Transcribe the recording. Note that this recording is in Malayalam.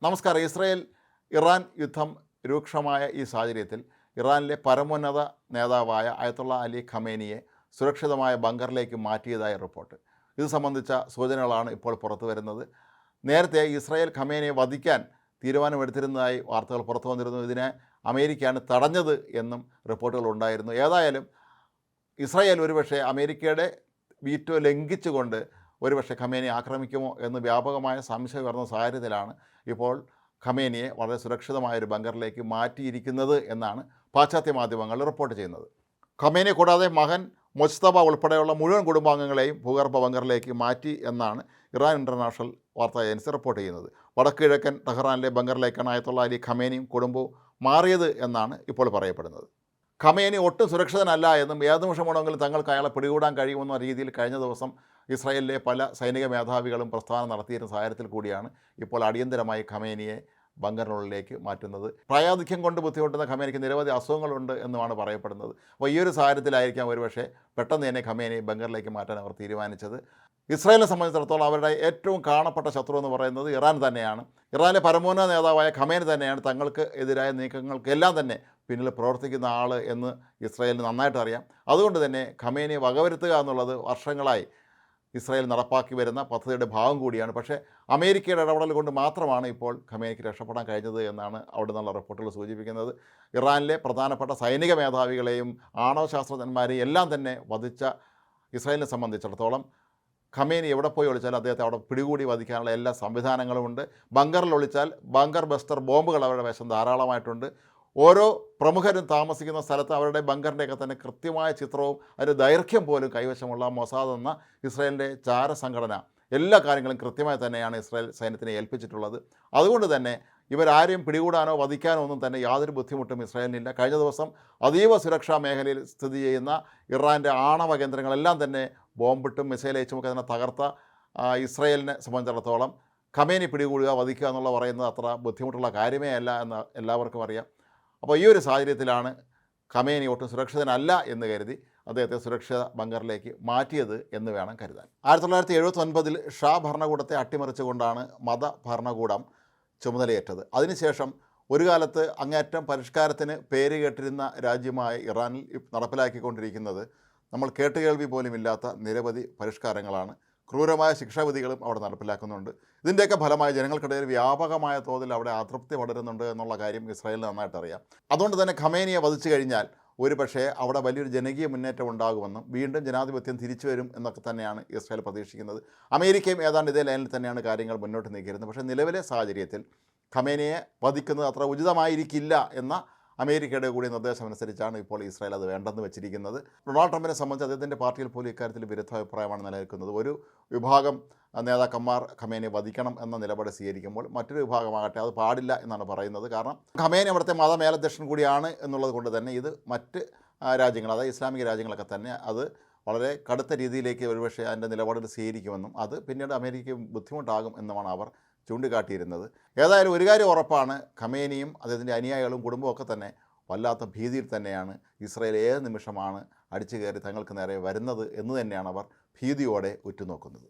നമസ്കാരം. ഇസ്രായേൽ ഇറാൻ യുദ്ധം രൂക്ഷമായ ഈ സാഹചര്യത്തിൽ ഇറാനിലെ പരമോന്നത നേതാവായ അയത്തുള്ള അലി ഖമേനിയെ സുരക്ഷിതമായ ബങ്കറിലേക്ക് മാറ്റിയതായ റിപ്പോർട്ട്. ഇത് സംബന്ധിച്ച സൂചനകളാണ് ഇപ്പോൾ പുറത്തു വരുന്നത്. നേരത്തെ ഇസ്രായേൽ ഖമേനിയെ വധിക്കാൻ തീരുമാനമെടുത്തിരുന്നതായി വാർത്തകൾ പുറത്തു വന്നിരുന്നു. ഇതിനെ അമേരിക്കയാണ് തടഞ്ഞത് എന്നും റിപ്പോർട്ടുകൾ ഉണ്ടായിരുന്നു. ഏതായാലും ഇസ്രായേൽ ഒരുപക്ഷെ അമേരിക്കയുടെ വീറ്റോ ലംഘിച്ചുകൊണ്ട് ഒരുപക്ഷെ ഖമേനിയെ ആക്രമിക്കുമോ എന്ന് വ്യാപകമായ സംശയം ഉയർന്ന സാഹചര്യത്തിലാണ് ഇപ്പോൾ ഖമേനിയെ വളരെ സുരക്ഷിതമായൊരു ബങ്കറിലേക്ക് മാറ്റിയിരിക്കുന്നത് എന്നാണ് പാശ്ചാത്യ മാധ്യമങ്ങൾ റിപ്പോർട്ട് ചെയ്യുന്നത്. ഖമേനി കൂടാതെ മകൻ മുജ്തബ ഉൾപ്പെടെയുള്ള മുഴുവൻ കുടുംബാംഗങ്ങളെയും ഭൂഗർഭ ബങ്കറിലേക്ക് മാറ്റി എന്നാണ് ഇറാൻ ഇൻ്റർനാഷണൽ വാർത്താ ഏജൻസി റിപ്പോർട്ട് ചെയ്യുന്നത്. വടക്ക് കിഴക്കൻ ടെഹ്റാനിലെ ബങ്കറിലേക്കാണ് അയത്തുള്ള അലി ഖമേനിയും കുടുംബവും മാറിയത് എന്നാണ് ഇപ്പോൾ പറയപ്പെടുന്നത്. ഖമേനി ഒട്ടും സുരക്ഷിതനല്ല എന്നും ഏത് നിമിഷമാണെങ്കിലും തങ്ങൾക്ക് അയാളെ പിടികൂടാൻ കഴിയുമെന്ന രീതിയിൽ കഴിഞ്ഞ ദിവസം ഇസ്രായേലിലെ പല സൈനിക മേധാവികളും പ്രസ്താവന നടത്തിയിരുന്ന സാഹചര്യത്തിൽ കൂടിയാണ് ഇപ്പോൾ അടിയന്തരമായി ഖമേനിയെ ബങ്കറിനുള്ളിലേക്ക് മാറ്റുന്നത്. പ്രായാധിക്യം കൊണ്ട് ബുദ്ധിമുട്ടുന്ന ഖമേനിക്ക് നിരവധി അസുഖങ്ങളുണ്ട് എന്നുമാണ് പറയപ്പെടുന്നത്. അപ്പോൾ ഈ ഒരു സാഹചര്യത്തിലായിരിക്കാം ഒരുപക്ഷെ പെട്ടെന്ന് തന്നെ ഖമേനി ബങ്കറിലേക്ക് മാറ്റാൻ അവർ തീരുമാനിച്ചത്. ഇസ്രായേലിനെ സംബന്ധിച്ചിടത്തോളം അവരുടെ ഏറ്റവും കാണപ്പെട്ട ശത്രു എന്ന് പറയുന്നത് ഇറാൻ തന്നെയാണ്. ഇറാനിലെ പരമോന്നത നേതാവായ ഖമേനി തന്നെയാണ് തങ്ങൾക്ക് എതിരായ നീക്കങ്ങൾക്കെല്ലാം തന്നെ പിന്നിൽ പ്രവർത്തിക്കുന്ന ആൾ എന്ന് ഇസ്രായേലിന് നന്നായിട്ട് അറിയാം. അതുകൊണ്ട് തന്നെ ഖമേനിയെ വകവരുത്തുക എന്നുള്ളത് വർഷങ്ങളായി ഇസ്രായേൽ നടപ്പാക്കി വരുന്ന പദ്ധതിയുടെ ഭാഗം കൂടിയാണ്. പക്ഷേ അമേരിക്കയുടെ ഇടപെടൽ കൊണ്ട് മാത്രമാണ് ഇപ്പോൾ ഖമേനിക്ക് രക്ഷപ്പെടാൻ കഴിഞ്ഞത് എന്നാണ് അവിടെ നിന്നുള്ള റിപ്പോർട്ടുകൾ സൂചിപ്പിക്കുന്നത്. ഇറാനിലെ പ്രധാനപ്പെട്ട സൈനിക മേധാവികളെയും ആണവശാസ്ത്രജ്ഞന്മാരെയും എല്ലാം തന്നെ വധിച്ച ഇസ്രായേലിനെ സംബന്ധിച്ചിടത്തോളം ഖമേനി എവിടെ പോയി ഒളിച്ചാൽ അദ്ദേഹത്തെ അവിടെ പിടികൂടി വധിക്കാനുള്ള എല്ലാ സംവിധാനങ്ങളുമുണ്ട്. ബങ്കറിൽ ഒളിച്ചാൽ ബങ്കർ ബസ്റ്റർ ബോംബുകൾ അവരുടെ വശം ധാരാളമായിട്ടുണ്ട്. ഓരോ പ്രമുഖരും താമസിക്കുന്ന സ്ഥലത്ത് അവരുടെ ബങ്കറിൻ്റെയൊക്കെ തന്നെ കൃത്യമായ ചിത്രവും അതിൻ്റെ ദൈർഘ്യം പോലും കൈവശമുള്ള മൊസാദ് എന്ന ഇസ്രായേലിൻ്റെ ചാരസംഘടന എല്ലാ കാര്യങ്ങളും കൃത്യമായി തന്നെയാണ് ഇസ്രായേൽ സൈന്യത്തിനെ ഏൽപ്പിച്ചിട്ടുള്ളത്. അതുകൊണ്ട് തന്നെ ഇവരാരെയും പിടികൂടാനോ വധിക്കാനോ ഒന്നും തന്നെ യാതൊരു ബുദ്ധിമുട്ടും ഇസ്രായേലിനില്ല. കഴിഞ്ഞ ദിവസം അതീവ സുരക്ഷാ മേഖലയിൽ സ്ഥിതി ചെയ്യുന്ന ഇറാൻ്റെ ആണവ കേന്ദ്രങ്ങളെല്ലാം തന്നെ ബോംബിട്ടും മിസൈൽ അയച്ചുമൊക്കെ തന്നെ തകർത്ത ഇസ്രായേലിനെ സംബന്ധിച്ചിടത്തോളം ഖമേനി പിടികൂടുക വധിക്കുക എന്നുള്ള പറയുന്നത് അത്ര ബുദ്ധിമുട്ടുള്ള കാര്യമേ അല്ല എന്ന് എല്ലാവർക്കും അറിയാം. അപ്പോൾ ഈ ഒരു സാഹചര്യത്തിലാണ് ഖമേനി ഒട്ടും സുരക്ഷിതനല്ല എന്ന് കരുതി അദ്ദേഹത്തെ സുരക്ഷിത ബങ്കറിലേക്ക് മാറ്റിയത് എന്ന് വേണം കരുതാൻ. 1979 ഷാ ഭരണകൂടത്തെ അട്ടിമറിച്ചുകൊണ്ടാണ് മതഭരണകൂടം ചുമതലയേറ്റത്. അതിനുശേഷം ഒരു കാലത്ത് അങ്ങേറ്റം പരിഷ്കാരത്തിന് പേര് കേട്ടിരുന്ന രാജ്യമായ ഇറാനിൽ നടപ്പിലാക്കിക്കൊണ്ടിരിക്കുന്നത് നമ്മൾ കേട്ടുകേൾവി പോലുമില്ലാത്ത നിരവധി പരിഷ്കാരങ്ങളാണ്. ക്രൂരമായ ശിക്ഷാവിധികളും അവിടെ നടപ്പിലാക്കുന്നുണ്ട്. ഇതിൻ്റെയൊക്കെ ഫലമായി ജനങ്ങൾക്കിടയിൽ വ്യാപകമായ തോതിൽ അവിടെ അതൃപ്തി പടരുന്നുണ്ട് എന്നുള്ള കാര്യം ഇസ്രായേലിന് നന്നായിട്ട് അറിയാം. അതുകൊണ്ട് തന്നെ ഖമേനിയെ വധിച്ചു കഴിഞ്ഞാൽ ഒരു പക്ഷേ അവിടെ വലിയൊരു ജനകീയ മുന്നേറ്റം ഉണ്ടാകുമെന്നും വീണ്ടും ജനാധിപത്യം തിരിച്ചു വരും എന്നൊക്കെ തന്നെയാണ് ഇസ്രായേൽ പ്രതീക്ഷിക്കുന്നത്. അമേരിക്കയും ഏതാണ്ട് ഇതേ ലൈനിൽ തന്നെയാണ് കാര്യങ്ങൾ മുന്നോട്ട് നീക്കിയിരുന്നത്. പക്ഷേ നിലവിലെ സാഹചര്യത്തിൽ ഖമേനിയെ വധിക്കുന്നത് അത്ര ഉചിതമായിരിക്കില്ല എന്ന അമേരിക്കയുടെ കൂടി നിർദ്ദേശമനുസരിച്ചാണ് ഇപ്പോൾ ഇസ്രായേൽ അത് വേണ്ടെന്ന് വെച്ചിരിക്കുന്നത്. ഡൊണാൾഡ് ട്രംപിനെ സംബന്ധിച്ച് അദ്ദേഹത്തിൻ്റെ പാർട്ടിയിൽ പോലും ഇക്കാര്യത്തിൽ വിരുദ്ധാഭിപ്രായമാണ് നിലനിൽക്കുന്നത്. ഒരു വിഭാഗം നേതാക്കന്മാർ ഖമേനിയെ വധിക്കണം എന്ന നിലപാട് സ്വീകരിക്കുമ്പോൾ മറ്റൊരു വിഭാഗമാകട്ടെ അത് പാടില്ല എന്നാണ് പറയുന്നത്. കാരണം ഖമേനി അവിടുത്തെ മതമേലധ്യക്ഷൻ കൂടിയാണ് എന്നുള്ളത് കൊണ്ട് തന്നെ ഇത് മറ്റ് രാജ്യങ്ങൾ, അതായത് ഇസ്ലാമിക രാജ്യങ്ങളൊക്കെ തന്നെ അത് വളരെ കടുത്ത രീതിയിലേക്ക് ഒരുപക്ഷെ അതിൻ്റെ നിലപാടുകൾ സ്വീകരിക്കുമെന്നും അത് പിന്നീട് അമേരിക്കയ്ക്ക് ബുദ്ധിമുട്ടാകും എന്നുമാണ് അവർ ചൂണ്ടിക്കാട്ടിയിരുന്നത്. ഏതായാലും ഒരു കാര്യം ഉറപ്പാണ്, ഖമേനിയും അദ്ദേഹത്തിൻ്റെ അനുയായികളും കുടുംബവും ഒക്കെ തന്നെ വല്ലാത്ത ഭീതിയിൽ തന്നെയാണ്. ഇസ്രായേൽ ഏത് നിമിഷമാണ് അടിച്ചു കയറി തങ്ങൾക്ക് നേരെ വരുന്നത് എന്ന് തന്നെയാണ് അവർ ഭീതിയോടെ ഉറ്റുനോക്കുന്നത്.